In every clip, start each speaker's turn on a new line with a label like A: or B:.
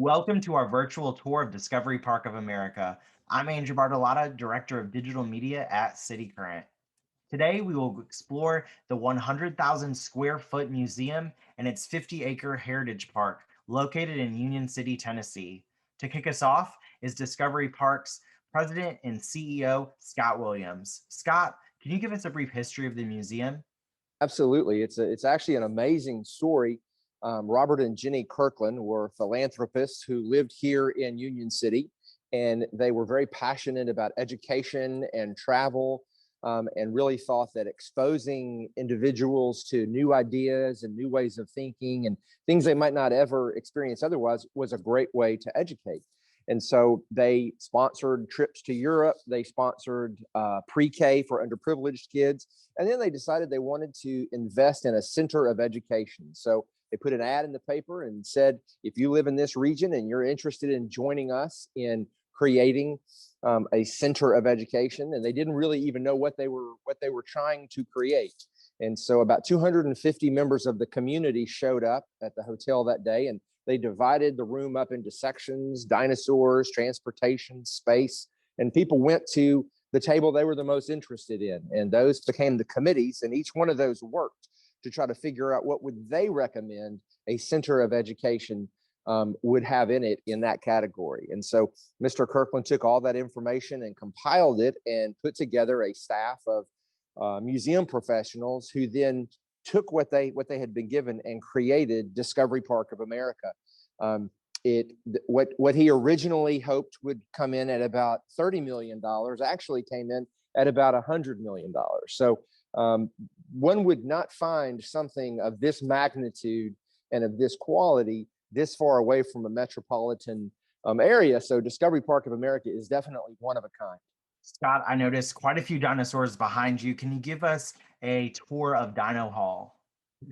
A: Welcome to our virtual tour of Discovery Park of America. I'm Andrew Bartolotta, Director of Digital Media at City Current. Today, we will explore the 100,000 square foot museum and its 50-acre heritage park located in Union City, Tennessee. To kick us off is Discovery Park's President and CEO, Scott Williams. Scott, can you give us a brief history of the museum?
B: Absolutely. It's actually an amazing story. Robert and Jenny Kirkland were philanthropists who lived here in Union City, and they were very passionate about education and travel, and really thought that exposing individuals to new ideas and new ways of thinking and things they might not ever experience otherwise was a great way to educate. And so they sponsored trips to Europe. They sponsored pre-K for underprivileged kids. And then they decided they wanted to invest in a center of education. So they put an ad in the paper and said, if you live in this region and you're interested in joining us in creating a center of education, and they didn't really even know what they were trying to create. And so about 250 members of the community showed up at the hotel that day, and they divided the room up into sections: dinosaurs, transportation, space, and people went to the table they were the most interested in. And those became the committees, and each one of those worked to try to figure out what would they recommend a center of education would have in it in that category. And so Mr. Kirkland took all that information and compiled it and put together a staff of museum professionals who then took what they had been given and created Discovery Park of America. What he originally hoped would come in at about $30 million actually came in at about $100 million. So one would not find something of this magnitude and of this quality this far away from a metropolitan area. So Discovery Park of America is definitely one of a kind.
A: Scott, I noticed quite a few dinosaurs behind you. Can you give us a tour of Dino Hall?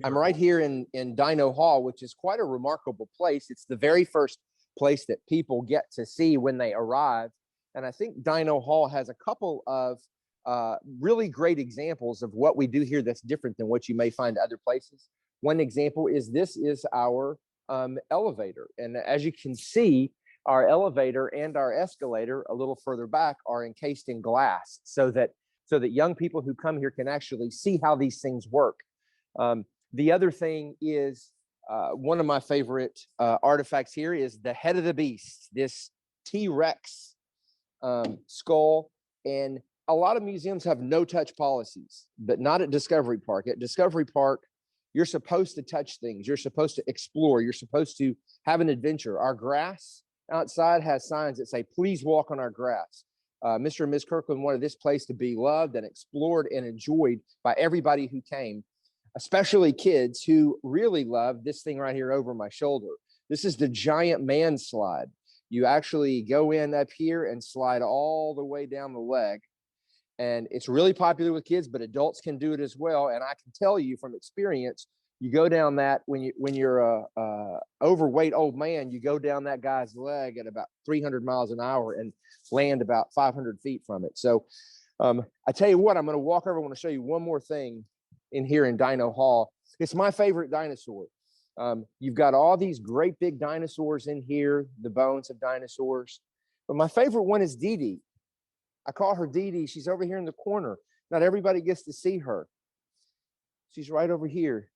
B: I'm right here in Dino Hall, which is quite a remarkable place. It's the very first place that people get to see when they arrive. And I think Dino Hall has a couple of really great examples of what we do here that's different than what you may find other places. One example is this is our elevator. And as you can see, our elevator and our escalator a little further back are encased in glass so that young people who come here can actually see how these things work. The other thing is one of my favorite artifacts here is the head of the beast, this T-Rex skull. And a lot of museums have no-touch policies, but not at Discovery Park. At Discovery Park, you're supposed to touch things. You're supposed to explore. You're supposed to have an adventure. Our grass outside has signs that say, please walk on our grass. Mr. and Ms. Kirkland wanted this place to be loved and explored and enjoyed by everybody who came, especially kids who really love this thing right here over my shoulder. This is the giant man slide. You actually go in up here and slide all the way down the leg. And it's really popular with kids, but adults can do it as well. And I can tell you from experience, you go down that when you're a overweight old man, you go down that guy's leg at about 300 miles an hour and land about 500 feet from it. So I tell you what, I'm going to walk over. I want to show you one more thing in here in Dino Hall. It's my favorite dinosaur. You've got all these great big dinosaurs in here, the bones of dinosaurs. But my favorite one is Dee Dee. I call her Dee Dee. She's over here in the corner. Not everybody gets to see her. She's right over here.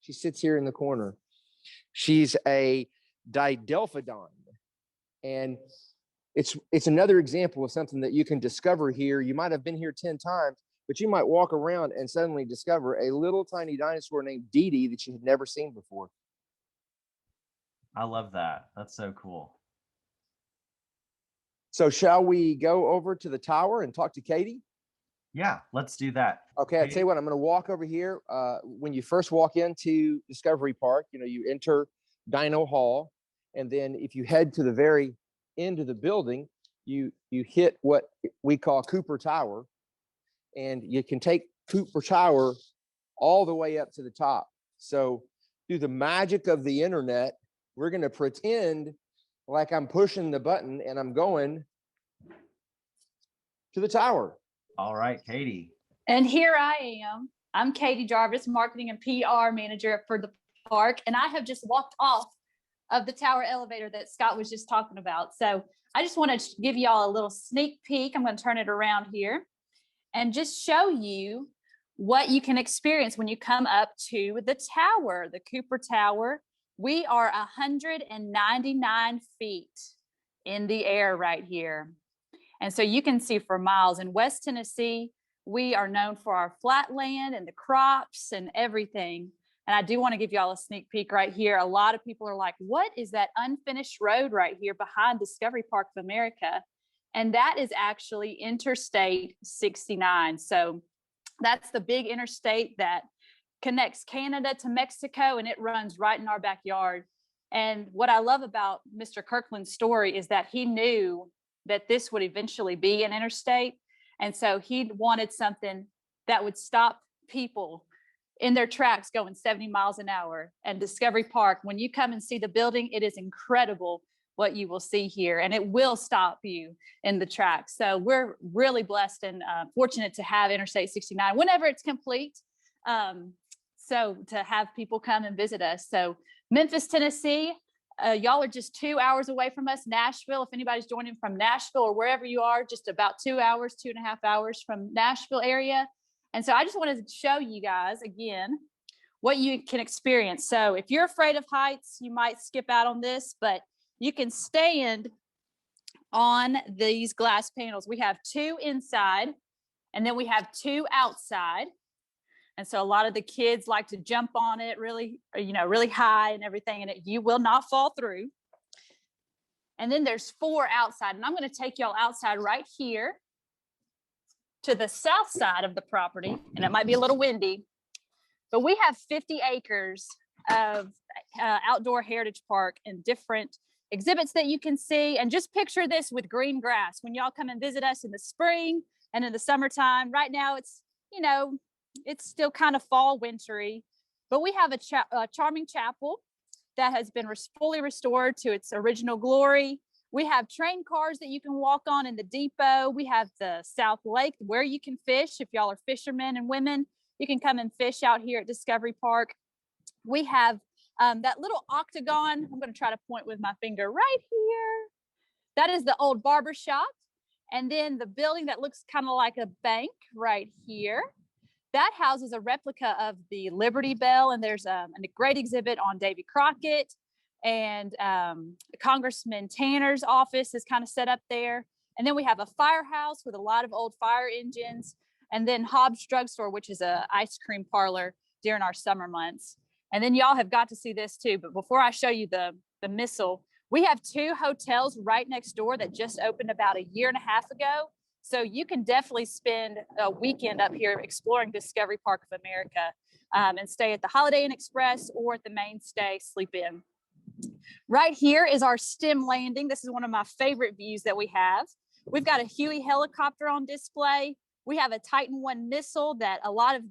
B: She sits here in the corner. She's a didelphodon. And it's another example of something that you can discover here. You might have been here 10 times, but you might walk around and suddenly discover a little tiny dinosaur named Dee Dee that you had never seen before.
A: I love that. That's so cool.
B: So shall we go over to the tower and talk to Katie?
A: Yeah, let's do that.
B: Okay, I'll tell you what, I'm going to walk over here. When you first walk into Discovery Park, you enter Dino Hall, and then if you head to the very end of the building, you hit what we call Cooper Tower, and you can take Cooper Tower all the way up to the top. So through the magic of the internet, we're going to pretend like I'm pushing the button and I'm going to the tower.
A: All right, Katie.
C: And here I am. I'm Katie Jarvis, Marketing and PR Manager for the park. And I have just walked off of the tower elevator that Scott was just talking about. So I just want to give you all a little sneak peek. I'm going to turn it around here and just show you what you can experience when you come up to the tower, the Cooper Tower. We are 199 feet in the air right here. And so you can see for miles. In West Tennessee, we are known for our flat land and the crops and everything. And I do want to give y'all a sneak peek right here. A lot of people are like, what is that unfinished road right here behind Discovery Park of America? And that is actually Interstate 69. So that's the big interstate that connects Canada to Mexico, and it runs right in our backyard. And what I love about Mr. Kirkland's story is that he knew that this would eventually be an interstate. And so he wanted something that would stop people in their tracks going 70 miles an hour. And Discovery Park, when you come and see the building, it is incredible what you will see here, and it will stop you in the tracks. So we're really blessed and fortunate to have Interstate 69 whenever it's complete. So to have people come and visit us. So Memphis, Tennessee, y'all are just 2 hours away from us. Nashville, if anybody's joining from Nashville or wherever you are, just about 2 hours, 2.5 hours from Nashville area. And so I just wanted to show you guys again what you can experience. So if you're afraid of heights, you might skip out on this, but you can stand on these glass panels. We have 2 inside, and then we have 2 outside. And so a lot of the kids like to jump on it really, really high and everything, and you will not fall through. And then there's 4 outside, and I'm going to take y'all outside right here to the south side of the property, and it might be a little windy, but we have 50 acres of outdoor heritage park and different exhibits that you can see. And just picture this with green grass when y'all come and visit us in the spring and in the summertime. Right now it's still kind of fall wintry, but we have a charming chapel that has been fully restored to its original glory. We have train cars that you can walk on in the depot. We have the South Lake where you can fish. If y'all are fishermen and women, you can come and fish out here at Discovery Park. We have that little octagon. I'm going to try to point with my finger right here. That is the old barber shop. And then the building that looks kind of like a bank right here, that houses a replica of the Liberty Bell. And there's a great exhibit on Davy Crockett, and Congressman Tanner's office is kind of set up there. And then we have a firehouse with a lot of old fire engines. And then Hobbs Drugstore, which is an ice cream parlor during our summer months. And then y'all have got to see this too. But before I show you the missile, we have 2 hotels right next door that just opened about 1.5 years ago. So you can definitely spend a weekend up here exploring Discovery Park of America and stay at the Holiday Inn Express or at the Mainstay Sleep Inn. Right here is our STEM landing. This is one of my favorite views that we have. We've got a Huey helicopter on display. We have a Titan I missile that a lot of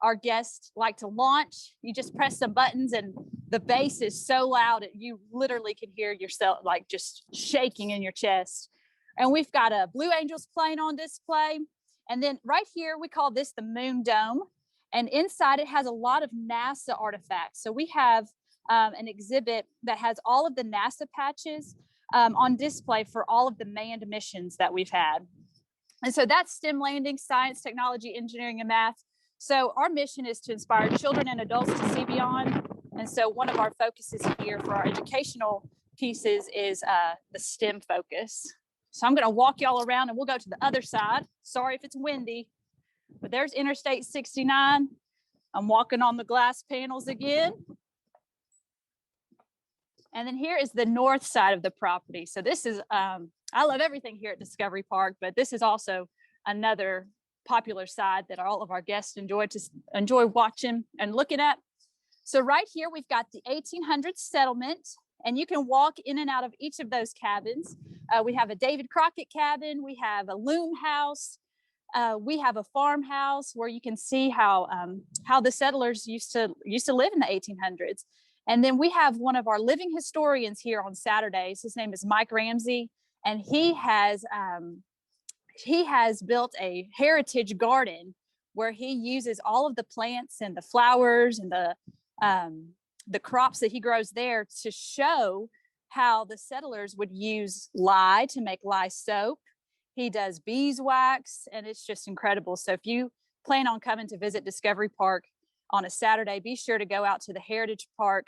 C: our guests like to launch. You just press some buttons and the bass is so loud that you literally can hear yourself like just shaking in your chest. And we've got a Blue Angels plane on display. And then right here, we call this the Moon Dome. And inside it has a lot of NASA artifacts. So we have an exhibit that has all of the NASA patches on display for all of the manned missions that we've had. And so that's STEM landing, science, technology, engineering, and math. So our mission is to inspire children and adults to see beyond. And so one of our focuses here for our educational pieces is the STEM focus. So I'm going to walk y'all around and we'll go to the other side. Sorry if it's windy, but there's Interstate 69. I'm walking on the glass panels again. And then here is the north side of the property. So this is, I love everything here at Discovery Park, but this is also another popular side that all of our guests enjoy watching and looking at. So right here, we've got the 1800s settlement, and you can walk in and out of each of those cabins. We have a David Crockett cabin. We have a loom house. We have a farmhouse where you can see how the settlers used to live in the 1800s. And then we have one of our living historians here on Saturdays. His name is Mike Ramsey, and he has built a heritage garden where he uses all of the plants and the flowers and the crops that he grows there to show how the settlers would use lye to make lye soap. He does beeswax, and it's just incredible. So if you plan on coming to visit Discovery Park on a Saturday, be sure to go out to the Heritage Park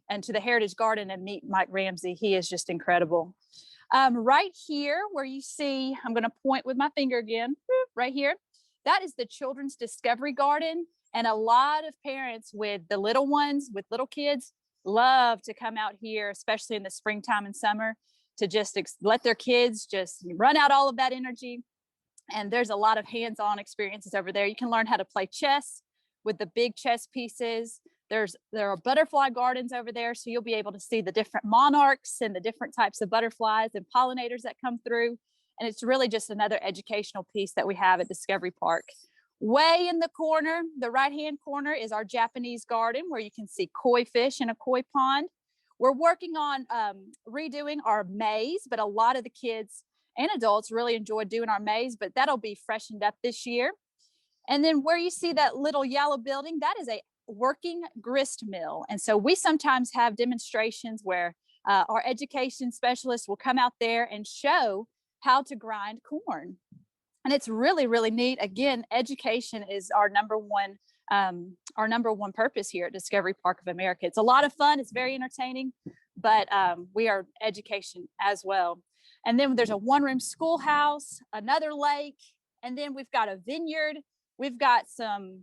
C: and to the Heritage Garden and meet Mike Ramsey. He is just incredible. Right here where you see, I'm going to point with my finger again, right here, that is the Children's Discovery Garden. And a lot of parents with the little ones, with little kids, love to come out here, especially in the springtime and summer, to just let their kids just run out all of that energy. And there's a lot of hands-on experiences over there. You can learn how to play chess with the big chess pieces. There are butterfly gardens over there, so you'll be able to see the different monarchs and the different types of butterflies and pollinators that come through. And it's really just another educational piece that we have at Discovery Park. Way in the corner, the right-hand corner, is our Japanese garden where you can see koi fish in a koi pond. We're working on redoing our maze, but a lot of the kids and adults really enjoy doing our maze, but that'll be freshened up this year. And then where you see that little yellow building, that is a working grist mill. And so we sometimes have demonstrations where our education specialists will come out there and show how to grind corn. And it's really, really neat. Again, education is our number one purpose here at Discovery Park of America. It's a lot of fun. It's very entertaining, but we are education as well. And then there's a one-room schoolhouse, another lake, and then we've got a vineyard. We've got some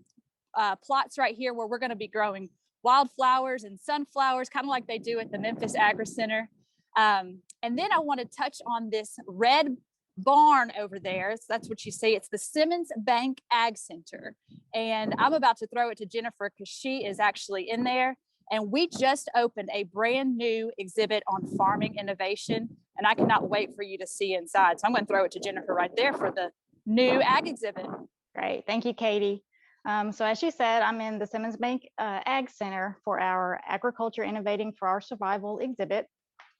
C: plots right here where we're going to be growing wildflowers and sunflowers, kind of like they do at the Memphis Agri Center. And then I want to touch on this red barn over there. So that's what you see. It's the Simmons Bank Ag Center. And I'm about to throw it to Jennifer because she is actually in there. And we just opened a brand new exhibit on farming innovation. And I cannot wait for you to see inside. So I'm going to throw it to Jennifer right there for the new ag exhibit.
D: Great. Thank you, Katie. So as she said, I'm in the Simmons Bank Ag Center for our Agriculture Innovating for Our Survival exhibit.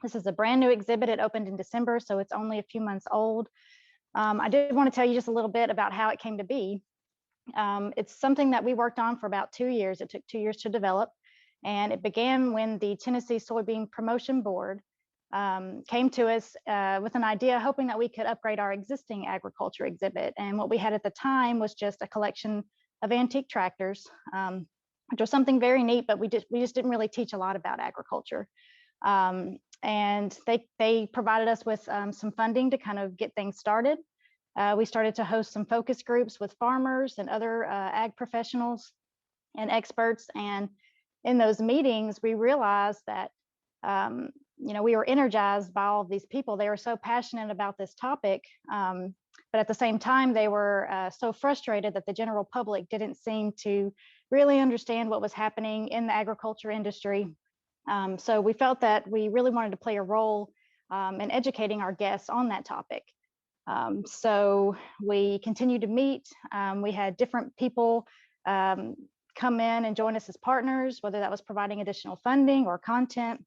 D: This is a brand new exhibit. It opened in December, so it's only a few months old. I did want to tell you just a little bit about how it came to be. It's something that we worked on for about 2 years. It took 2 years to develop, and it began when the Tennessee Soybean Promotion Board came to us with an idea, hoping that we could upgrade our existing agriculture exhibit. And what we had at the time was just a collection of antique tractors, which was something very neat, but we just didn't really teach a lot about agriculture. And they provided us with some funding to kind of get things started. We started to host some focus groups with farmers and other ag professionals and experts. And in those meetings, we realized that we were energized by all of these people. They were so passionate about this topic, but at the same time, they were so frustrated that the general public didn't seem to really understand what was happening in the agriculture industry. So we felt that we really wanted to play a role in educating our guests on that topic. So we continued to meet. We had different people come in and join us as partners, whether that was providing additional funding or content.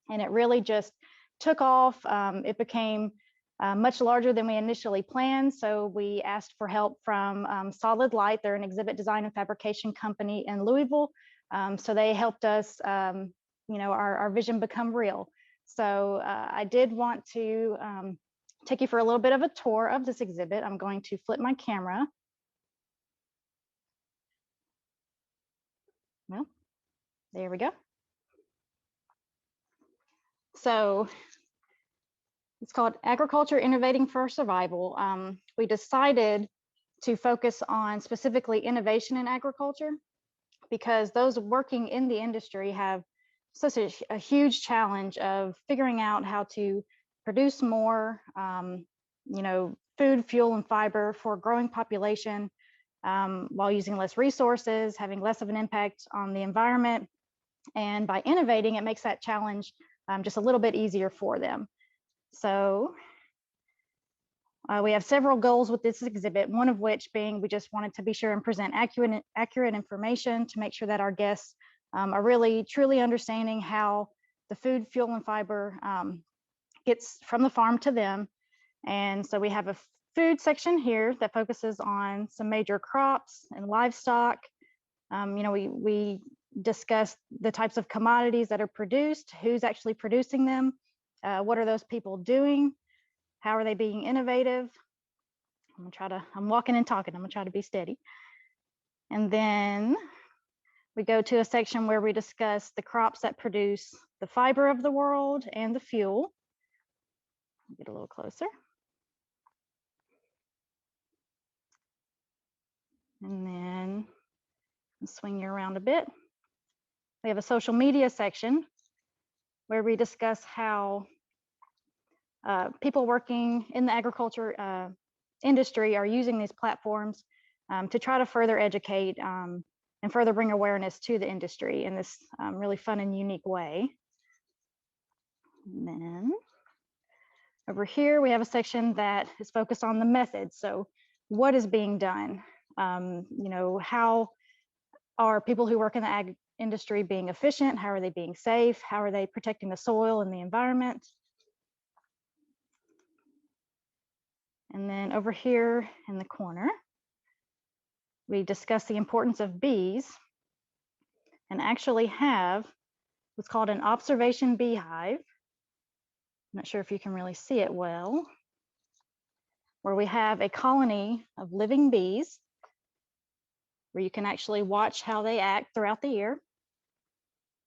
D: And it really just took off. It became much larger than we initially planned. So we asked for help from Solid Light. They're an exhibit design and fabrication company in Louisville. So they helped us, our vision become real. So I did want to take you for a little bit of a tour of this exhibit. I'm going to flip my camera. Well, there we go. So it's called Agriculture Innovating for Survival. We decided to focus on specifically innovation in agriculture because those working in the industry have such a huge challenge of figuring out how to produce more, food, fuel, and fiber for a growing population while using less resources, having less of an impact on the environment. And by innovating, it makes that challenge just a little bit easier for them. So we have several goals with this exhibit, one of which being we just wanted to be sure and present accurate information to make sure that our guests are really truly understanding how the food, fuel, and fiber gets from the farm to them. And so we have a food section here that focuses on some major crops and livestock. We discuss the types of commodities that are produced, who's actually producing them, what are those people doing, how are they being innovative. I'm walking and talking, I'm gonna try to be steady. And then we go to a section where we discuss the crops that produce the fiber of the world and the fuel. Get a little closer. And then I'll swing you around a bit. We have a social media section where we discuss how people working in the agriculture industry are using these platforms to try to further educate and further bring awareness to the industry in this really fun and unique way. And then over here, we have a section that is focused on the methods. So what is being done? You know, how are people who work in the ag industry being efficient? How are they being safe? How are they protecting the soil and the environment? And then over here in the corner, we discuss the importance of bees and actually have what's called an observation beehive. I'm not sure if you can really see it well, where we have a colony of living bees where you can actually watch how they act throughout the year.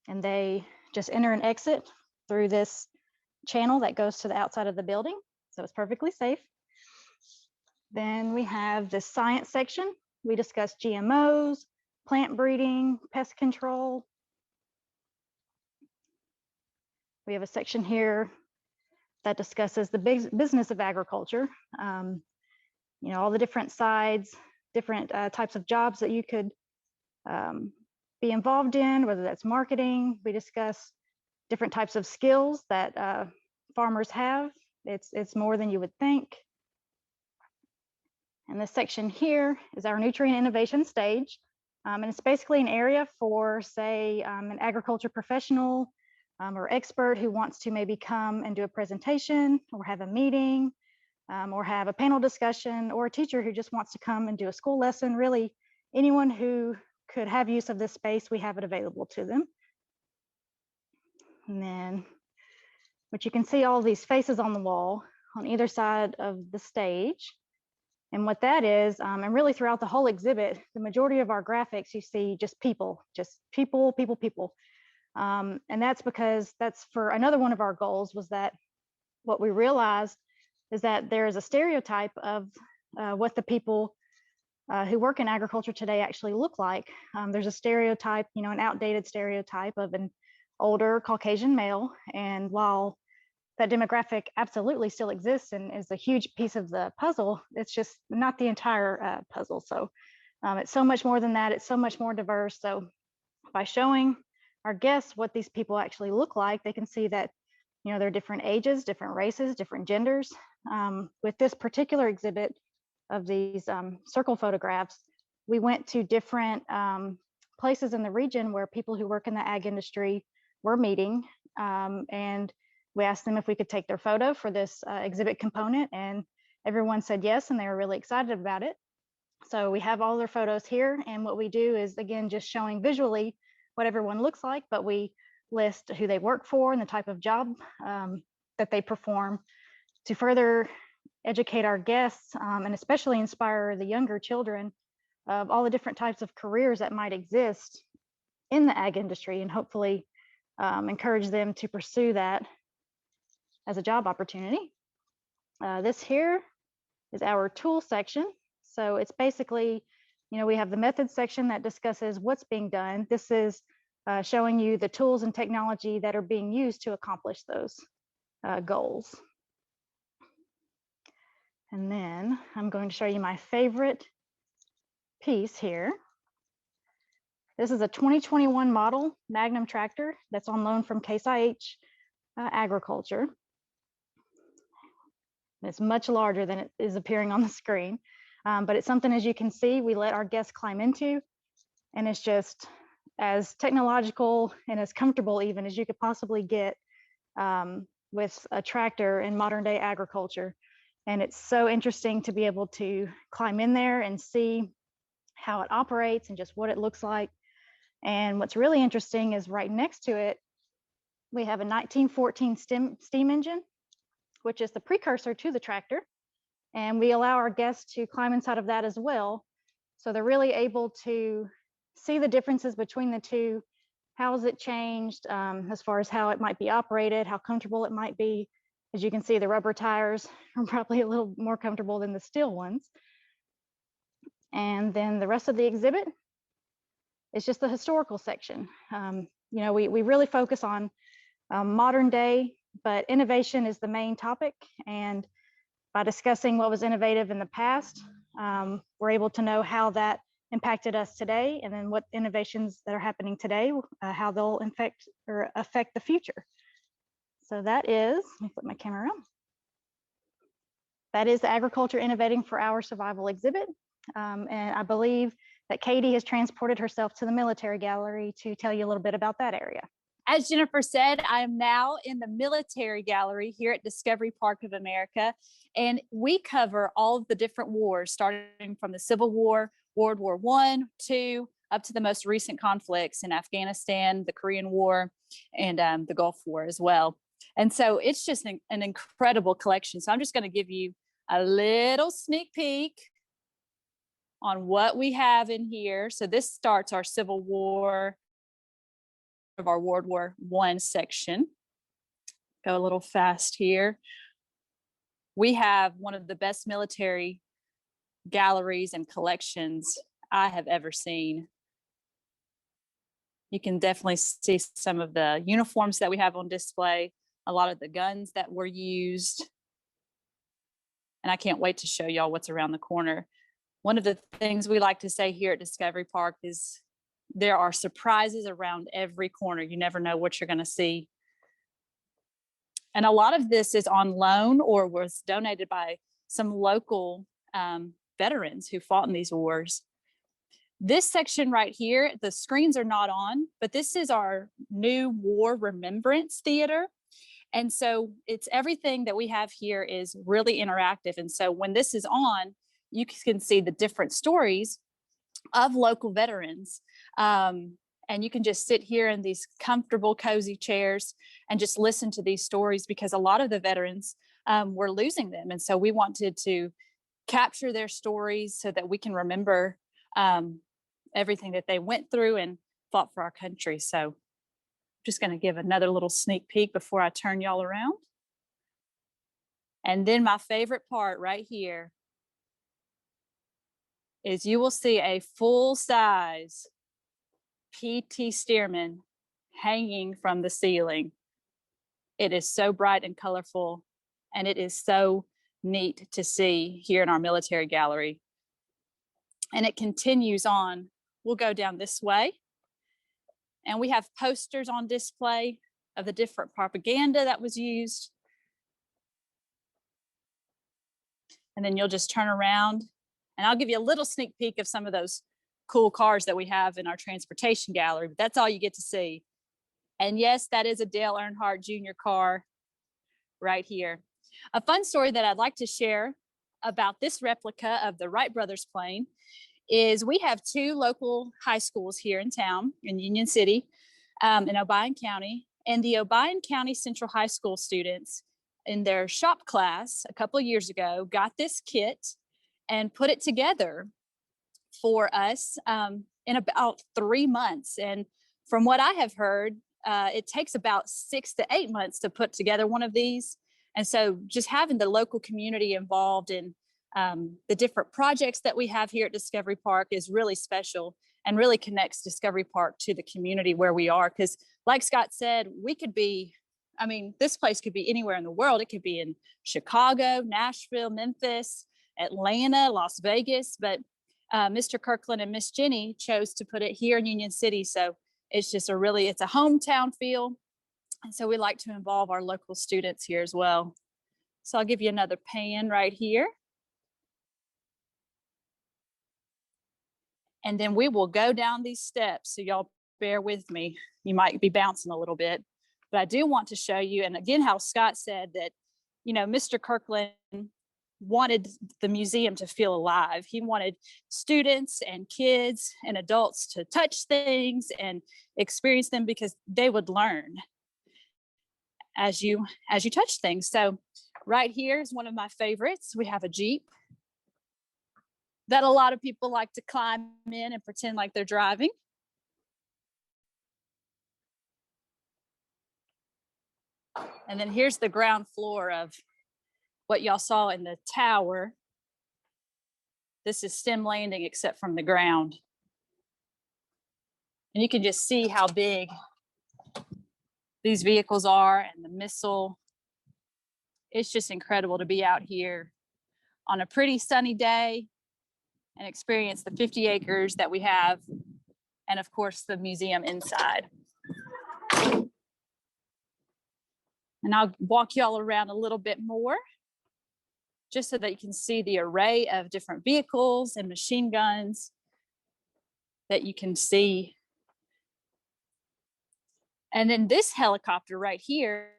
D: And they just enter and exit through this channel that goes to the outside of the building. So it's perfectly safe. Then we have the science section. We discuss GMOs, plant breeding, pest control. We have a section here that discusses the big business of agriculture. You know, all the different sides, different types of jobs that you could be involved in, whether that's marketing. We discuss different types of skills that farmers have. It's more than you would think. And this section here is our nutrient innovation stage. And it's basically an area for, say, an agriculture professional or expert who wants to maybe come and do a presentation or have a meeting or have a panel discussion, or a teacher who just wants to come and do a school lesson. Really, anyone who could have use of this space, we have it available to them. And then, but you can see all these faces on the wall on either side of the stage. And what that is, and really throughout the whole exhibit, the majority of our graphics, you see just people, people, people, people. And that's because that's for another one of our goals, was that what we realized is that there is a stereotype of what the people who work in agriculture today actually look like. There's a stereotype, you know, an outdated stereotype of an older Caucasian male. And while that demographic absolutely still exists and is a huge piece of the puzzle, it's just not the entire puzzle. So it's so much more than that. It's so much more diverse. So by showing our guests what these people actually look like, they can see that, you know, they're different ages, different races, different genders. With this particular exhibit of these circle photographs, we went to different places in the region where people who work in the ag industry were meeting, and we asked them if we could take their photo for this exhibit component, and everyone said yes, and they were really excited about it. So we have all their photos here, and what we do is, again, just showing visually what everyone looks like, but we list who they work for and the type of job that they perform to further educate our guests and especially inspire the younger children of all the different types of careers that might exist in the ag industry, and hopefully encourage them to pursue that as a job opportunity. This here is our tool section. So it's basically, you know, we have the methods section that discusses what's being done. This is showing you the tools and technology that are being used to accomplish those goals. And then I'm going to show you my favorite piece here. This is a 2021 model Magnum tractor that's on loan from Case IH Agriculture. It's much larger than it is appearing on the screen, but it's something, as you can see, we let our guests climb into, and it's just as technological and as comfortable even as you could possibly get with a tractor in modern day agriculture. And it's so interesting to be able to climb in there and see how it operates and just what it looks like. And what's really interesting is right next to it, we have a 1914 steam engine, which is the precursor to the tractor. And we allow our guests to climb inside of that as well. So they're really able to see the differences between the two. How has it changed as far as how it might be operated, how comfortable it might be. As you can see, the rubber tires are probably a little more comfortable than the steel ones. And then the rest of the exhibit is just the historical section. You know, we really focus on modern day, but innovation is the main topic. And by discussing what was innovative in the past, we're able to know how that impacted us today, and then what innovations that are happening today, how they'll affect the future. So that is, let me flip my camera around. That is the Agriculture Innovating for Our Survival exhibit. And I believe that Katie has transported herself to the military gallery to tell you a little bit about that area.
C: As Jennifer said, I am now in the military gallery here at Discovery Park of America, and we cover all of the different wars, starting from the Civil War, World War I, II, up to the most recent conflicts in Afghanistan, the Korean War, and the Gulf War as well. And so it's just an incredible collection. So I'm just going to give you a little sneak peek on what we have in here. So this starts our Civil War of our World War I section. Go a little fast here. We have one of the best military galleries and collections I have ever seen. You can definitely see some of the uniforms that we have on display, a lot of the guns that were used. And I can't wait to show y'all what's around the corner. One of the things we like to say here at Discovery Park is there are surprises around every corner. You never know what you're going to see. And a lot of this is on loan or was donated by some local veterans who fought in these wars. This section right here, the screens are not on, but this is our new War Remembrance Theater. And so it's everything that we have here is really interactive. And so when this is on, you can see the different stories of local veterans. And you can just sit here in these comfortable, cozy chairs and just listen to these stories, because a lot of the veterans were losing them. And so we wanted to capture their stories so that we can remember everything that they went through and fought for our country. So I'm just going to give another little sneak peek before I turn y'all around. And then my favorite part right here is you will see a full-size P.T. Stearman hanging from the ceiling. It is so bright and colorful, and it is so neat to see here in our military gallery. And it continues on. We'll go down this way, and we have posters on display of the different propaganda that was used. And then you'll just turn around, and I'll give you a little sneak peek of some of those cool cars that we have in our transportation gallery, but that's all you get to see. And yes, that is a Dale Earnhardt Jr. car right here. A fun story that I'd like to share about this replica of the Wright brothers plane is we have two local high schools here in town in Union City, in Obion County, and the Obion County Central High School students in their shop class a couple of years ago got this kit and put it together for us in about 3 months. And from what I have heard, it takes about 6 to 8 months to put together one of these. And so just having the local community involved in the different projects that we have here at Discovery Park is really special and really connects Discovery Park to the community where we are. Because like Scott said, we could be, I mean, this place could be anywhere in the world. It could be in Chicago, Nashville, Memphis, Atlanta, Las Vegas, but Mr. Kirkland and Miss Jenny chose to put it here in Union City. So it's just it's a hometown feel. And so we like to involve our local students here as well. So I'll give you another pan right here. And then we will go down these steps. So y'all bear with me. You might be bouncing a little bit, but I do want to show you, and again, how Scott said that, you know, Mr. Kirkland wanted the museum to feel alive. He wanted students and kids and adults to touch things and experience them, because they would learn as you touch things. So right here is one of my favorites. We have a Jeep that a lot of people like to climb in and pretend like they're driving. And then here's the ground floor of what y'all saw in the tower. This is stem landing, except from the ground. And you can just see how big these vehicles are and the missile. It's just incredible to be out here on a pretty sunny day and experience the 50 acres that we have, and of course the museum inside. And I'll walk y'all around a little bit more, just so that you can see the array of different vehicles and machine guns that you can see. And then this helicopter right here,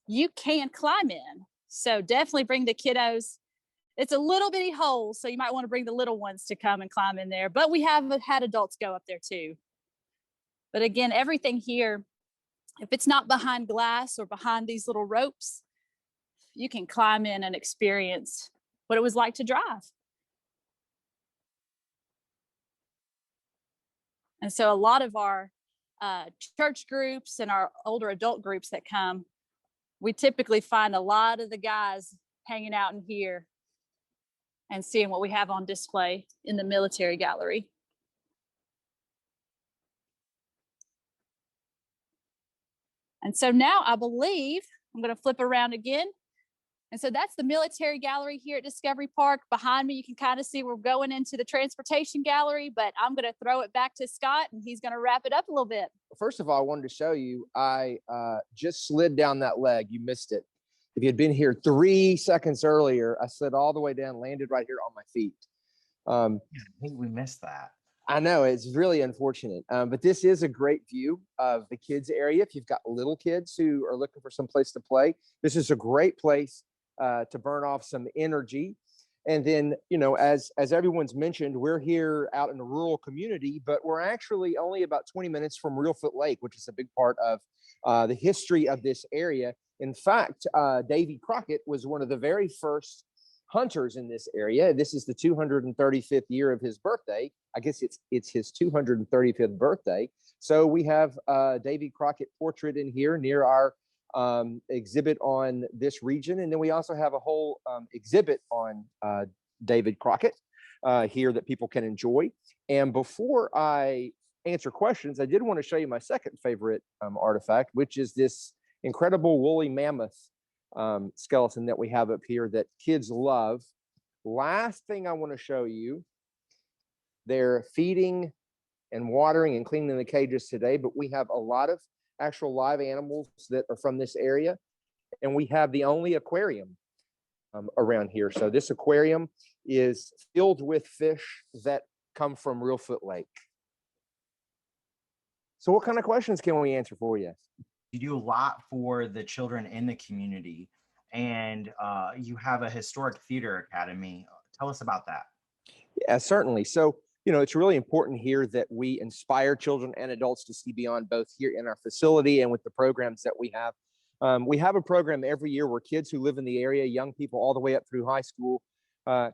C: you can climb in. So definitely bring the kiddos. It's a little bitty hole, so you might want to bring the little ones to come and climb in there. But we have had adults go up there too. But again, everything here, if it's not behind glass or behind these little ropes, you can climb in and experience what it was like to drive. And so a lot of our church groups and our older adult groups that come, we typically find a lot of the guys hanging out in here and seeing what we have on display in the military gallery. And so now I believe I'm going to flip around again. And so that's the military gallery here at Discovery Park. Behind me, you can kind of see we're going into the transportation gallery, but I'm going to throw it back to Scott and he's going to wrap it up a little bit.
B: First of all, I wanted to show you, I just slid down that leg. You missed it. If you had been here 3 seconds earlier, I slid all the way down, landed right here on my feet.
A: I think we missed that.
B: I know, it's really unfortunate, but this is a great view of the kids area. If you've got little kids who are looking for some place to play, this is a great place to burn off some energy. And then, you know, as everyone's mentioned, we're here out in a rural community, but we're actually only about 20 minutes from Reelfoot Lake, which is a big part of the history of this area. In fact, Davy Crockett was one of the very first hunters in this area. This is the 235th year of his birthday. I guess it's his 235th birthday. So we have Davy Crockett portrait in here near our exhibit on this region. And then we also have a whole exhibit on David Crockett here that people can enjoy. And before I answer questions, I did want to show you my second favorite artifact, which is this incredible woolly mammoth skeleton that we have up here that kids love. Last thing I want to show you, they're feeding and watering and cleaning the cages today, but we have a lot of actual live animals that are from this area, and we have the only aquarium around here. So this aquarium is filled with fish that come from Reelfoot Lake. So what kind of questions can we answer for you?
A: You do a lot for the children in the community, and you have a historic theater academy. Tell us about that.
B: Yeah, certainly. So, you know, it's really important here that we inspire children and adults to see beyond, both here in our facility and with the programs that we have. We have a program every year where kids who live in the area, young people all the way up through high school,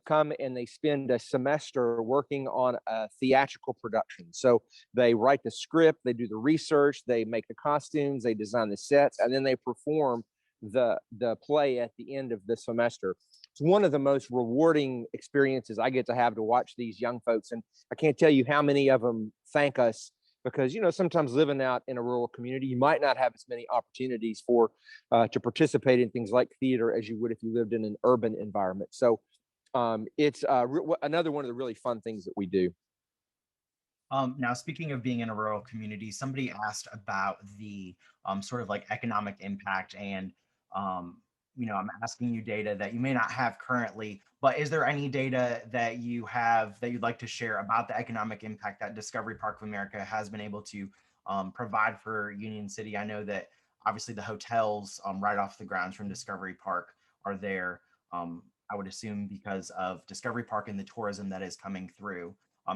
B: come and they spend a semester working on a theatrical production. So they write the script, they do the research, they make the costumes, they design the sets, and then they perform the play at the end of the semester. It's one of the most rewarding experiences I get to have, to watch these young folks. And I can't tell you how many of them thank us, because, you know, sometimes living out in a rural community, you might not have as many opportunities for to participate in things like theater as you would if you lived in an urban environment. So it's another one of the really fun things that we do.
A: Now, speaking of being in a rural community, somebody asked about the sort of like economic impact, and you know, I'm asking you data that you may not have currently, but is there any data that you have that you'd like to share about the economic impact that Discovery Park of America has been able to provide for Union City? I know that obviously the hotels right off the grounds from Discovery Park are there. I I would assume because of Discovery Park and the tourism that is coming through.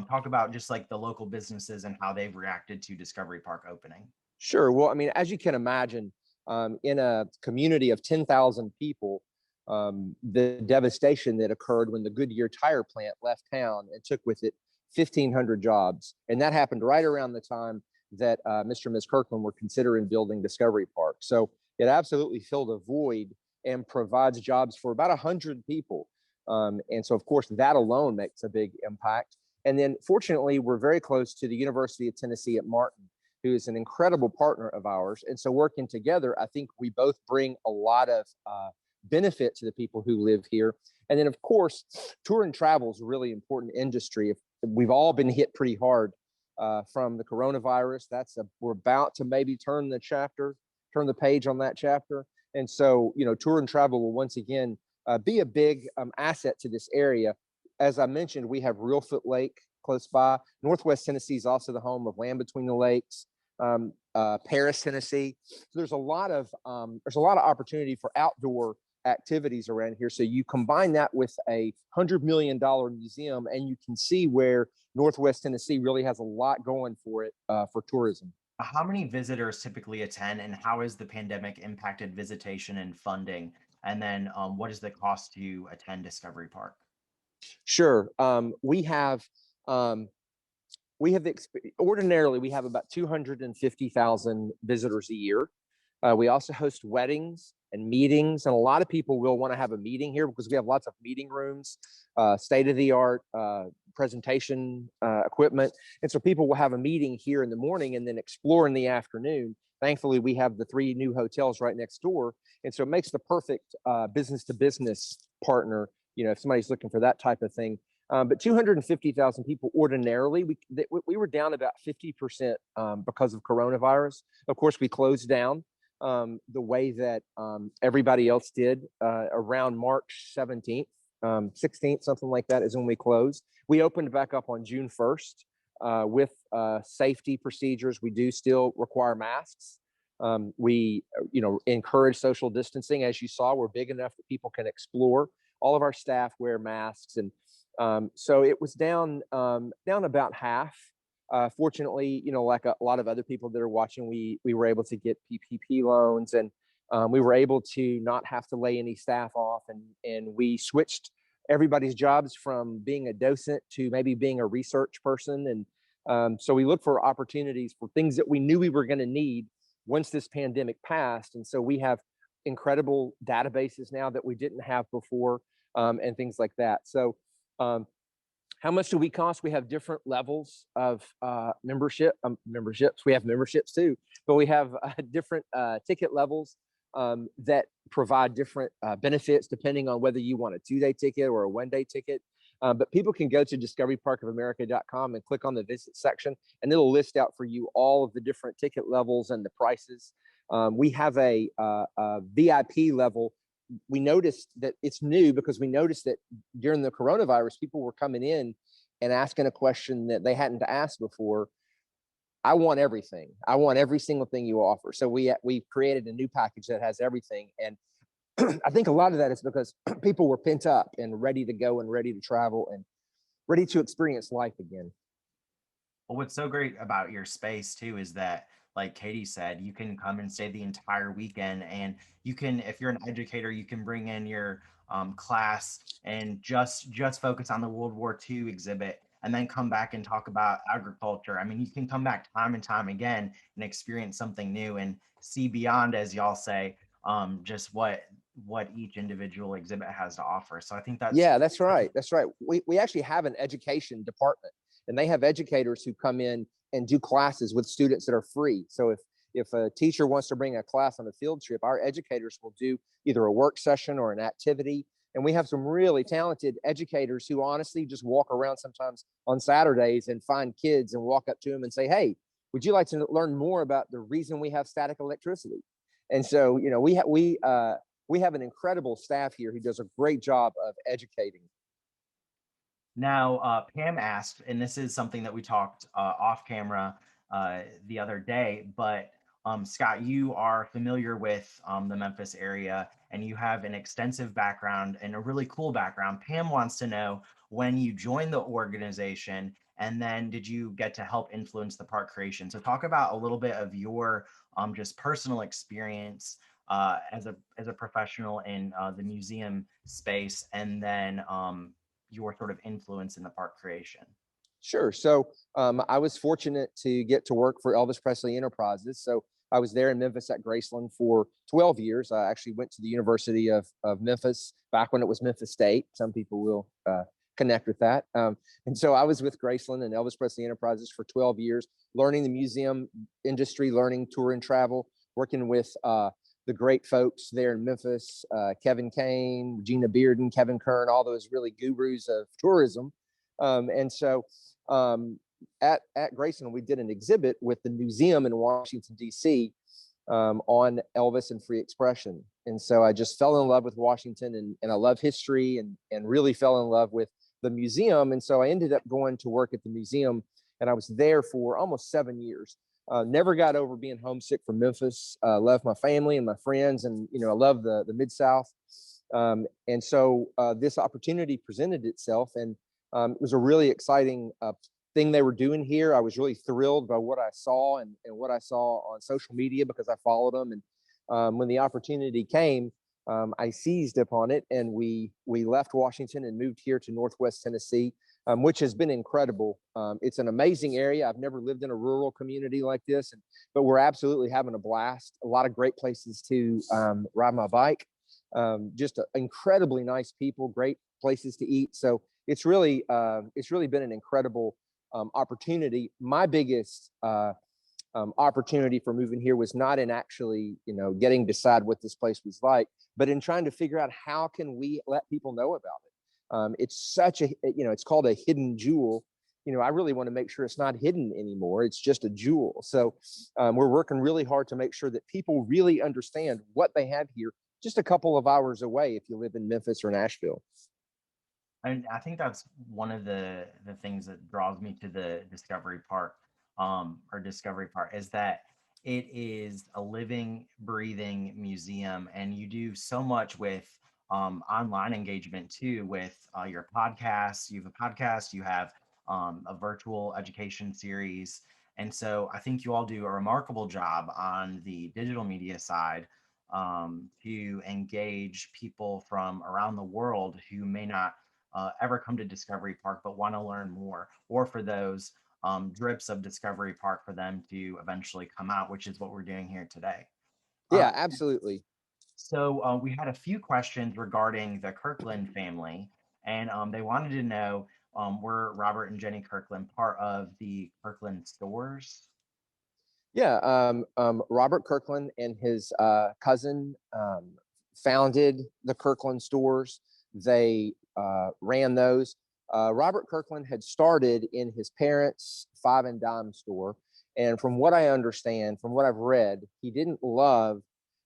A: Talk about just like the local businesses and how they've reacted to Discovery Park opening.
B: Sure. Well, I mean, as you can imagine, in a community of 10,000 people, the devastation that occurred when the Goodyear tire plant left town and took with it 1,500 jobs. And that happened right around the time that Mr. and Ms. Kirkland were considering building Discovery Park. So it absolutely filled a void and provides jobs for about 100 people. And so, of course, that alone makes a big impact. And then, fortunately, we're very close to the University of Tennessee at Martin, who is an incredible partner of ours. And so working together, I think we both bring a lot of benefit to the people who live here. And then, of course, tour and travel is a really important industry. We've all been hit pretty hard from the coronavirus. We're about to maybe turn the page on that chapter. And so, tour and travel will once again be a big asset to this area. As I mentioned, we have Reelfoot Lake close by. Northwest Tennessee is also the home of Land Between the Lakes, Paris, Tennessee. So there's a lot of opportunity for outdoor activities around here. So you combine that with a $100 million museum, and you can see where Northwest Tennessee really has a lot going for it for tourism.
A: How many visitors typically attend, and how has the pandemic impacted visitation and funding? And then, what is the cost to attend Discovery Park?
B: Sure. Ordinarily we have about 250,000 visitors a year. We also host weddings and meetings, and a lot of people will want to have a meeting here because we have lots of meeting rooms, state-of-the-art presentation equipment. And so people will have a meeting here in the morning and then explore in the afternoon. Thankfully, we have the 3 new hotels right next door. And so it makes the perfect business-to-business partner, if somebody's looking for that type of thing. But 250,000 people ordinarily, we were down about 50% because of coronavirus. Of course, we closed down the way that everybody else did around March 17th, 16th, something like that is when we closed. We opened back up on June 1st with safety procedures. We do still require masks. We, encourage social distancing. As you saw, we're big enough that people can explore. All of our staff wear masks, and so it was down about half. Fortunately, like a lot of other people that are watching, we were able to get PPP loans, and we were able to not have to lay any staff off, and we switched everybody's jobs from being a docent to maybe being a research person. And so we look for opportunities for things that we knew we were going to need once this pandemic passed. And so we have incredible databases now that we didn't have before, and things like that. So how much do we cost? We have different levels of memberships. We have memberships too, but we have different ticket levels that provide different benefits depending on whether you want a 2-day ticket or a 1-day ticket. But people can go to discoveryparkofamerica.com and click on the visit section, and it'll list out for you all of the different ticket levels and the prices. We have a VIP level. We noticed that it's new because we noticed that during the coronavirus, people were coming in and asking a question that they hadn't asked before. I want everything. I want every single thing you offer. So we created a new package that has everything. And I think a lot of that is because people were pent up and ready to go and ready to travel and ready to experience life again.
A: Well, what's so great about your space too is that, like Katie said, you can come and stay the entire weekend, and you can, if you're an educator, you can bring in your class and just focus on the World War II exhibit, and then come back and talk about agriculture. I mean, you can come back time and time again and experience something new and see beyond, as y'all say, just what each individual exhibit has to offer. So I think that's
B: Yeah, that's right. That's right. We actually have an education department, and they have educators who come in and do classes with students that are free. So if a teacher wants to bring a class on a field trip, our educators will do either a work session or an activity. And we have some really talented educators who honestly just walk around sometimes on Saturdays and find kids and walk up to them and say, "Hey, would you like to learn more about the reason we have static electricity?" And so, we have an incredible staff here who does a great job of educating.
A: Now, Pam asked, and this is something that we talked off camera the other day, but Scott, you are familiar with the Memphis area and you have an extensive background and a really cool background. Pam wants to know when you joined the organization and then did you get to help influence the park creation? So talk about a little bit of your just personal experience as a professional in the museum space, and then your sort of influence in the park creation.
B: Sure. So I was fortunate to get to work for Elvis Presley Enterprises. So I was there in Memphis at Graceland for 12 years. I actually went to the University of Memphis back when it was Memphis State. Some people will connect with that. And so I was with Graceland and Elvis Presley Enterprises for 12 years, learning the museum industry, learning tour and travel, working with the great folks there in Memphis, Kevin Kane, Regina Bearden, Kevin Kern, all those really gurus of tourism. And so at Graceland, we did an exhibit with the museum in Washington, D.C. On Elvis and free expression. And so I just fell in love with Washington, and I love history, and really fell in love with the museum. And so I ended up going to work at the museum, and I was there for almost 7 years. Never got over being homesick from Memphis. Loved my family and my friends, and I love the Mid-South. And so this opportunity presented itself, and it was a really exciting thing they were doing here. I was really thrilled by what I saw and what I saw on social media because I followed them. And when the opportunity came, I seized upon it, and we left Washington and moved here to Northwest Tennessee, which has been incredible. It's an amazing area. I've never lived in a rural community like this, but we're absolutely having a blast. A lot of great places to ride my bike. Just incredibly nice people, great places to eat. So it's really been an incredible opportunity. My biggest opportunity for moving here was not in actually, getting to decide what this place was like, but in trying to figure out how can we let people know about it. It's such a, it's called a hidden jewel. I really want to make sure it's not hidden anymore. It's just a jewel. So we're working really hard to make sure that people really understand what they have here, just a couple of hours away if you live in Memphis or Nashville.
A: And I think that's one of the things that draws me to the Discovery Park, or Discovery Park, is that it is a living, breathing museum, and you do so much with online engagement too, with your podcasts. You have a podcast, you have a virtual education series, and so I think you all do a remarkable job on the digital media side to engage people from around the world who may not ever come to Discovery Park but want to learn more, or for those drips of Discovery Park for them to eventually come out, which is what we're doing here today.
B: Yeah, absolutely.
A: So we had a few questions regarding the Kirkland family, and they wanted to know, were Robert and Jenny Kirkland part of the Kirkland stores?
B: Yeah, Robert Kirkland and his cousin founded the Kirkland stores. They ran those. Robert Kirkland had started in his parents' five and dime store. And from what I understand, from what I've read, he didn't love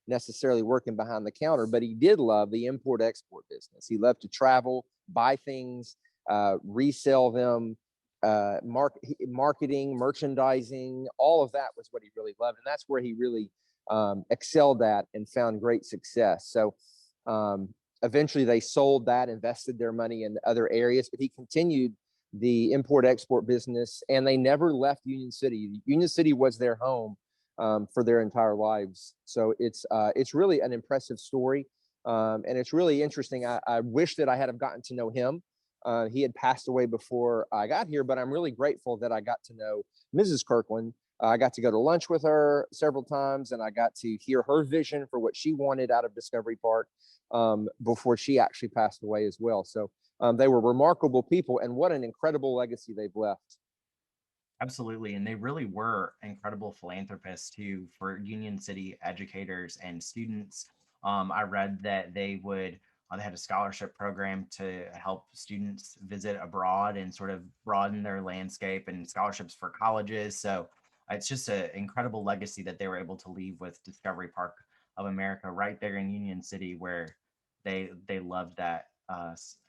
B: necessarily working behind the counter, but he did love the import export business. He loved to travel, buy things, resell them, marketing, merchandising, all of that was what he really loved. And that's where he really excelled at and found great success. So eventually they sold that, invested their money in other areas, but he continued the import export business, and they never left Union City. Union City was their home for their entire lives. So it's really an impressive story. And it's really interesting. I wish that I had have gotten to know him. He had passed away before I got here, but I'm really grateful that I got to know Mrs. Kirkland. I got to go to lunch with her several times, and I got to hear her vision for what she wanted out of Discovery Park before she actually passed away as well. So they were remarkable people, and what an incredible legacy they've left.
A: Absolutely. And they really were incredible philanthropists too for Union City educators and students. I read that they had a scholarship program to help students visit abroad and sort of broaden their landscape, and scholarships for colleges. So it's just an incredible legacy that they were able to leave with Discovery Park of America right there in Union City, where they loved that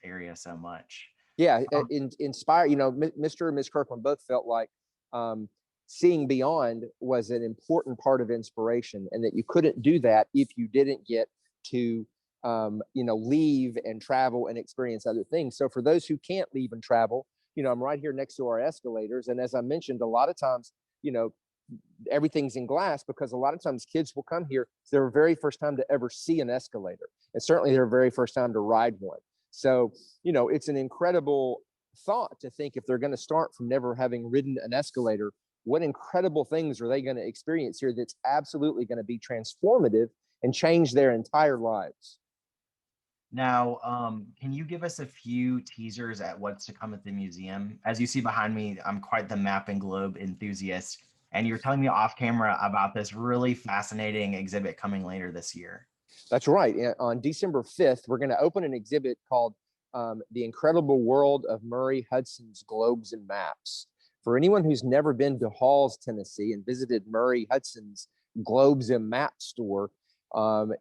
A: area so much.
B: Yeah,
A: Um,
B: inspire. Mr. and Miss Kirkland both felt like seeing beyond was an important part of inspiration, and that you couldn't do that if you didn't get to leave and travel and experience other things. So for those who can't leave and travel, I'm right here next to our escalators. And as I mentioned, a lot of times, everything's in glass, because a lot of times kids will come here, it's their very first time to ever see an escalator, and certainly their very first time to ride one. So, it's an incredible thought to think, if they're going to start from never having ridden an escalator, what incredible things are they going to experience here that's absolutely going to be transformative and change their entire lives.
A: Now, can you give us a few teasers at what's to come at the museum? As you see behind me, I'm quite the map and globe enthusiast, and you're telling me off camera about this really fascinating exhibit coming later this year.
B: That's right. On December 5th, we're going to open an exhibit called The Incredible World of Murray Hudson's Globes and Maps. For anyone who's never been to Halls, Tennessee, and visited Murray Hudson's Globes and Map store,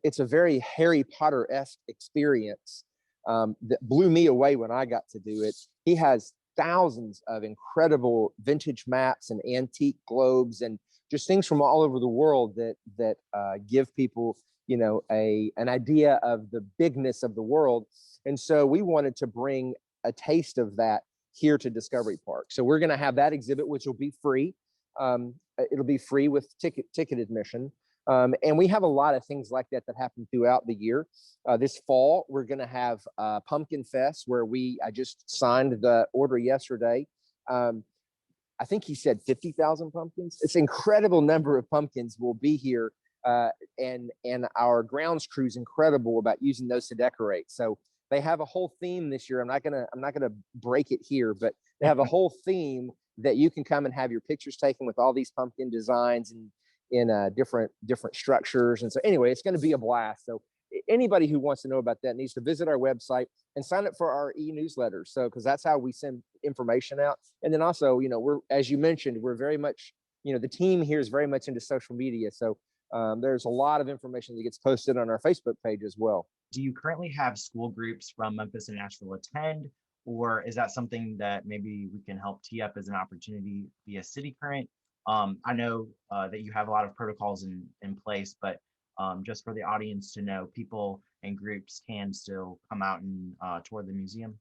B: it's a very Harry Potter-esque experience that blew me away when I got to do it. He has thousands of incredible vintage maps and antique globes and just things from all over the world that give people, an idea of the bigness of the world. And so we wanted to bring a taste of that here to Discovery Park. So we're going to have that exhibit, which will be free. It'll be free with ticket admission. And we have a lot of things like that happen throughout the year. This fall, we're going to have Pumpkin Fest, where I just signed the order yesterday. I think he said 50,000 pumpkins. It's an incredible number of pumpkins will be here. And our grounds crew is incredible about using those to decorate. So they have a whole theme this year. I'm not gonna break it here, but they have a whole theme that you can come and have your pictures taken with all these pumpkin designs and in different structures. And so anyway, it's going to be a blast. So anybody who wants to know about that needs to visit our website and sign up for our e-newsletters. So, because that's how we send information out. And then also, we're, as you mentioned, we're very much, the team here is very much into social media. So there's a lot of information that gets posted on our Facebook page as well.
A: Do you currently have school groups from Memphis and Nashville attend, or is that something that maybe we can help tee up as an opportunity via City Current? I know that you have a lot of protocols in place, but just for the audience to know, people and groups can still come out and tour the museum.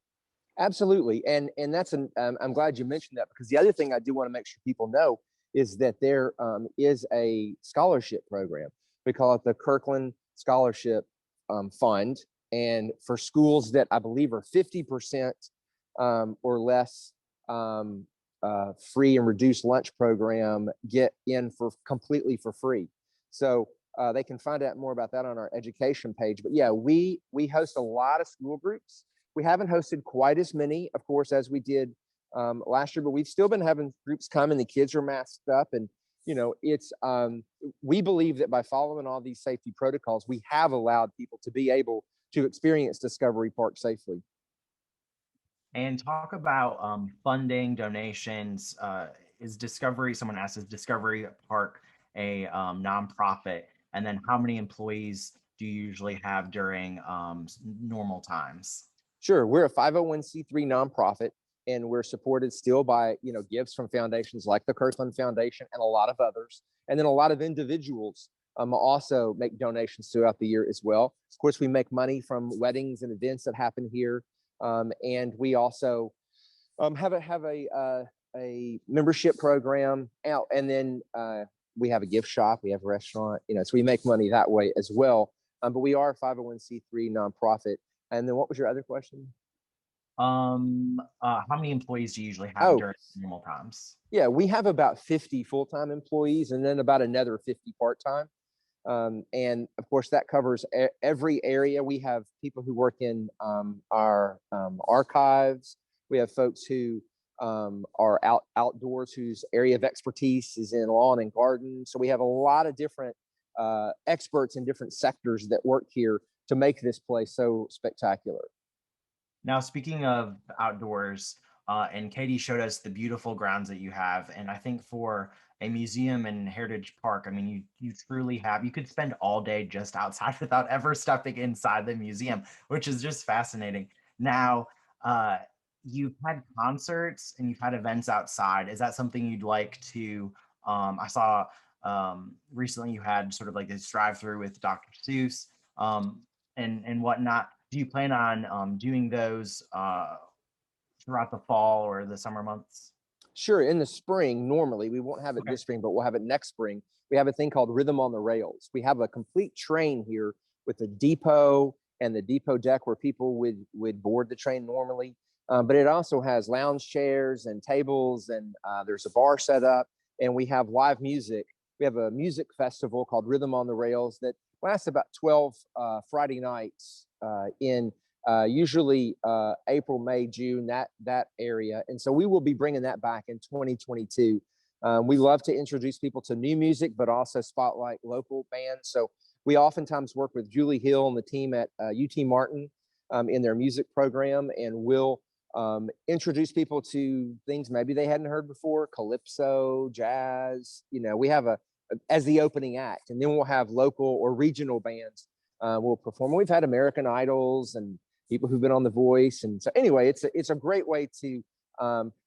B: Absolutely, and that's I'm glad you mentioned that, because the other thing I do want to make sure people know is that there is a scholarship program. We call it the Kirkland Scholarship Fund, and for schools that I believe are 50% or less free and reduced lunch program get in completely for free. So they can find out more about that on our education page. But yeah, we host a lot of school groups. We haven't hosted quite as many, of course, as we did last year, but we've still been having groups come and the kids are masked up. And, it's, we believe that by following all these safety protocols, we have allowed people to be able to experience Discovery Park safely.
A: And talk about funding, donations. Someone asked, is Discovery Park a nonprofit? And then how many employees do you usually have during normal times?
B: Sure. We're a 501c3 nonprofit, and we're supported still by, gifts from foundations like the Kirkland Foundation and a lot of others. And then a lot of individuals also make donations throughout the year as well. Of course, we make money from weddings and events that happen here. And we also have a membership program out, and then we have a gift shop, we have a restaurant, so we make money that way as well. But we are a 501c3 nonprofit. And then what was your other question?
A: How many employees do you usually have during normal times?
B: Yeah, we have about 50 full-time employees, and then about another 50 part-time. And of course, that covers every area. We have people who work in our archives. We have folks who are outdoors, whose area of expertise is in lawn and garden. So we have a lot of different experts in different sectors that work here to make this place so spectacular.
A: Now, speaking of outdoors, and Katie showed us the beautiful grounds that you have. And I think for a museum and heritage park, I mean, you truly have, you could spend all day just outside without ever stepping inside the museum, which is just fascinating. Now, you've had concerts and you've had events outside. Is that something you'd like to I saw recently you had sort of like this drive-through with Dr. Seuss and whatnot. Do you plan on doing those throughout the fall or the summer months?
B: Sure. In the spring, normally we won't have it
A: Okay.
B: this spring, but we'll have it next spring. We have a thing called Rhythm on the Rails. We have a complete train here with the depot and the depot deck where people would board the train normally. But it also has lounge chairs and tables, and there's a bar set up, and we have live music. We have a music festival called Rhythm on the Rails that lasts about 12 Friday nights in usually April, May, June, that area. And so we will be bringing that back in 2022. We love to introduce people to new music, but also spotlight local bands. So we oftentimes work with Julie Hill and the team at UT Martin in their music program, and we'll introduce people to things maybe they hadn't heard before, calypso, jazz. We have as the opening act, and then we'll have local or regional bands will perform. We've had American Idols and people who've been on The Voice, and so anyway, it's a great way to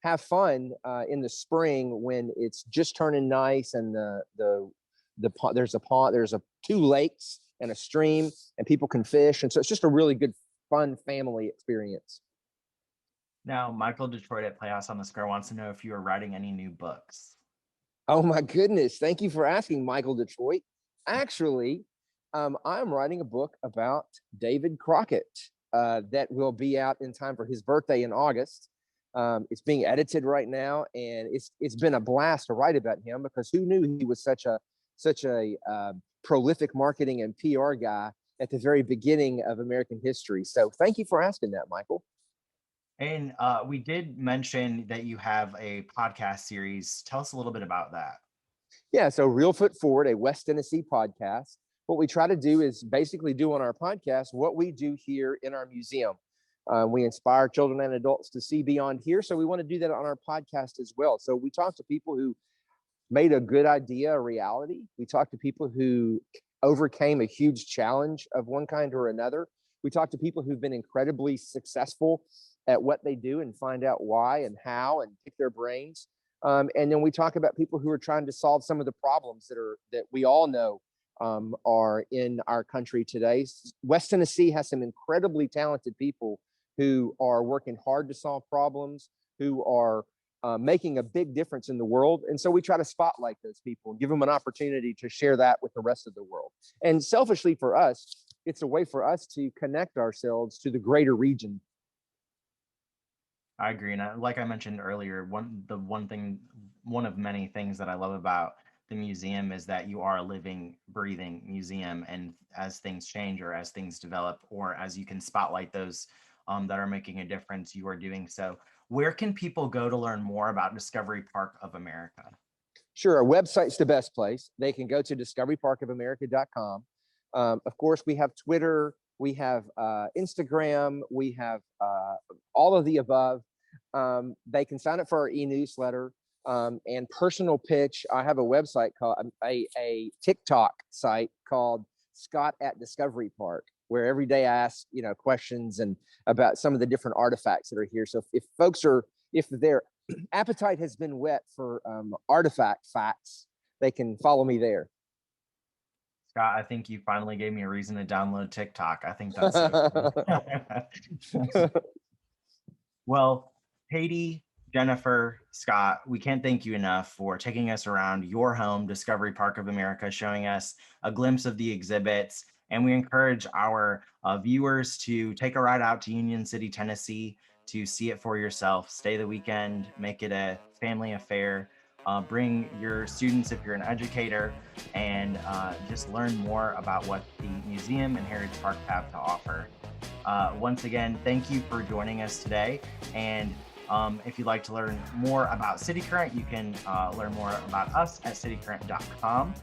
B: have fun in the spring when it's just turning nice, and there's a pond, there's two lakes and a stream, and people can fish, and so it's just a really good, fun family experience.
A: Now, Michael Detroit at Playhouse on the Square wants to know if you are writing any new books.
B: Oh my goodness! Thank you for asking, Michael Detroit. Actually, I'm writing a book about David Crockett that will be out in time for his birthday in August. It's being edited right now, and it's been a blast to write about him, because who knew he was such a prolific marketing and PR guy at the very beginning of American history. So thank you for asking that, Michael.
A: And we did mention that you have a podcast series. Tell us a little bit about that.
B: Yeah, so Real Foot Forward, a West Tennessee podcast. What we try to do is basically do on our podcast what we do here in our museum. We inspire children and adults to see beyond here, so we want to do that on our podcast as well. So we talk to people who made a good idea a reality. We talk to people who overcame a huge challenge of one kind or another. We talk to people who've been incredibly successful at what they do and find out why and how, and pick their brains. And then we talk about people who are trying to solve some of the problems that we all know are in our country today. West Tennessee has some incredibly talented people who are working hard to solve problems, who are making a big difference in the world. And so we try to spotlight those people and give them an opportunity to share that with the rest of the world. And selfishly for us, it's a way for us to connect ourselves to the greater region.
A: I agree. And like I mentioned earlier, one of many things that I love about the museum is that you are a living, breathing museum. And as things change, or as things develop, or as you can spotlight those that are making a difference, you are doing so. Where can people go to learn more about Discovery Park of America?
B: Sure, our website's the best place. They can go to discoveryparkofamerica.com. Of course, we have Twitter, we have Instagram, we have all of the above. They can sign up for our e-newsletter and personal pitch. I have a website called a TikTok site called Scott at Discovery Park, where every day I ask questions and about some of the different artifacts that are here. So if their appetite has been whet for artifact facts, they can follow me there.
A: Scott, I think you finally gave me a reason to download TikTok. I think that's so cool. Well, Katie, Jennifer, Scott, we can't thank you enough for taking us around your home, Discovery Park of America, showing us a glimpse of the exhibits. And we encourage our viewers to take a ride out to Union City, Tennessee, to see it for yourself. Stay the weekend, make it a family affair. Bring your students if you're an educator, and just learn more about what the museum and Heritage Park have to offer. Once again, thank you for joining us today. And if you'd like to learn more about City Current, you can learn more about us at citycurrent.com.